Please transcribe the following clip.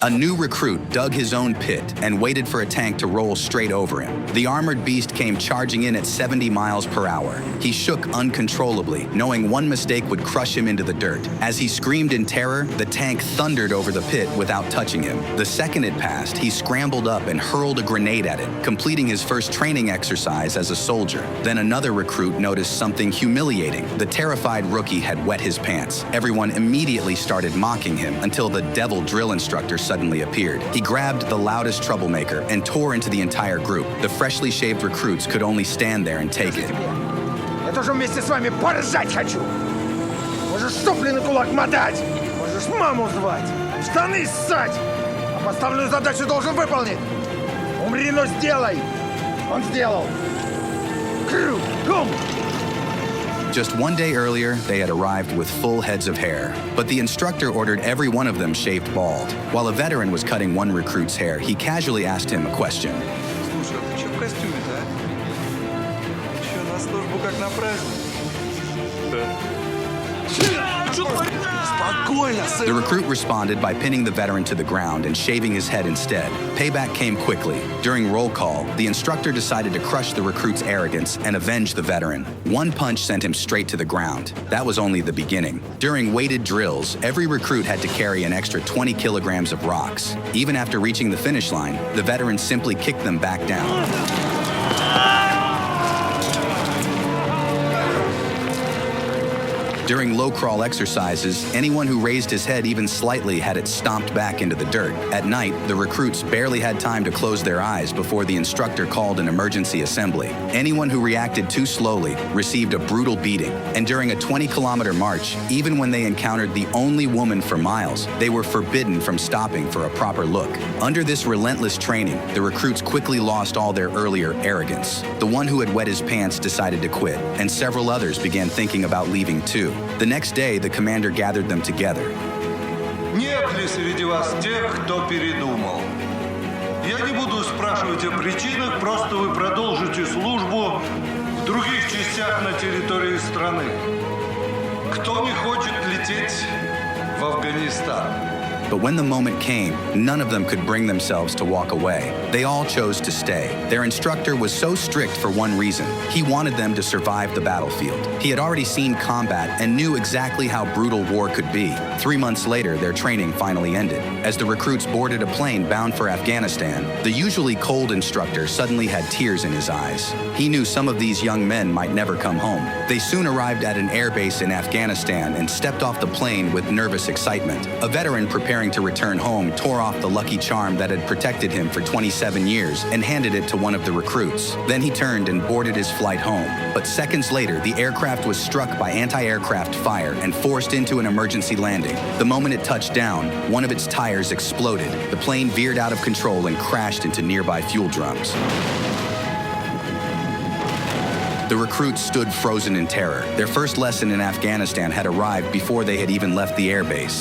A new recruit dug his own pit and waited for a tank to roll straight over him. The armored beast came charging in at 70 miles per hour. He shook uncontrollably, knowing one mistake would crush him into the dirt. As he screamed in terror, the tank thundered over the pit without touching him. The second it passed, he scrambled up and hurled a grenade at it, completing his first training exercise as a soldier. Then another recruit noticed something humiliating. The terrified rookie had wet his pants. Everyone immediately started mocking him until the devil drill instructor suddenly appeared. He grabbed the loudest troublemaker and tore into the entire group. The freshly shaved recruits could only stand there and take it. Я тоже вместе с вами поржать хочу. Можешь штопленый кулак мотать, можешь маму звать, штаны ссать. А поставленную задачу должен выполнить. Умри, но сделай. Он сделал. Кум! Just one day earlier, they had arrived with full heads of hair. But the instructor ordered every one of them shaved bald. While a veteran was cutting one recruit's hair, he casually asked him a question. Слушай, а ты чё в костюме-то, а? Чё, на службу как на праздник? The recruit responded by pinning the veteran to the ground and shaving his head instead. Payback came quickly. During roll call, the instructor decided to crush the recruit's arrogance and avenge the veteran. One punch sent him straight to the ground. That was only the beginning. During weighted drills, every recruit had to carry an extra 20 kilograms of rocks. Even after reaching the finish line, the veteran simply kicked them back down. During low-crawl exercises, anyone who raised his head even slightly had it stomped back into the dirt. At night, the recruits barely had time to close their eyes before the instructor called an emergency assembly. Anyone who reacted too slowly received a brutal beating. And during a 20-kilometer march, even when they encountered the only woman for miles, they were forbidden from stopping for a proper look. Under this relentless training, the recruits quickly lost all their earlier arrogance. The one who had wet his pants decided to quit, and several others began thinking about leaving too. The next day, the commander gathered them together. Нет ли среди вас тех, кто передумал? Я не буду спрашивать о причинах, просто вы продолжите службу в других частях на территории страны. Кто не хочет лететь в Афганистан? But when the moment came, none of them could bring themselves to walk away. They all chose to stay. Their instructor was so strict for one reason. He wanted them to survive the battlefield. He had already seen combat and knew exactly how brutal war could be. 3 months later, their training finally ended. As the recruits boarded a plane bound for Afghanistan, the usually cold instructor suddenly had tears in his eyes. He knew some of these young men might never come home. They soon arrived at an airbase in Afghanistan and stepped off the plane with nervous excitement. A veteran preparing to return home tore off the lucky charm that had protected him for 27 years and handed it to one of the recruits. Then he turned and boarded his flight home. But seconds later, the aircraft was struck by anti-aircraft fire and forced into an emergency landing. The moment it touched down, one of its tires exploded. The plane veered out of control and crashed into nearby fuel drums. The recruits stood frozen in terror. Their first lesson in Afghanistan had arrived before they had even left the airbase.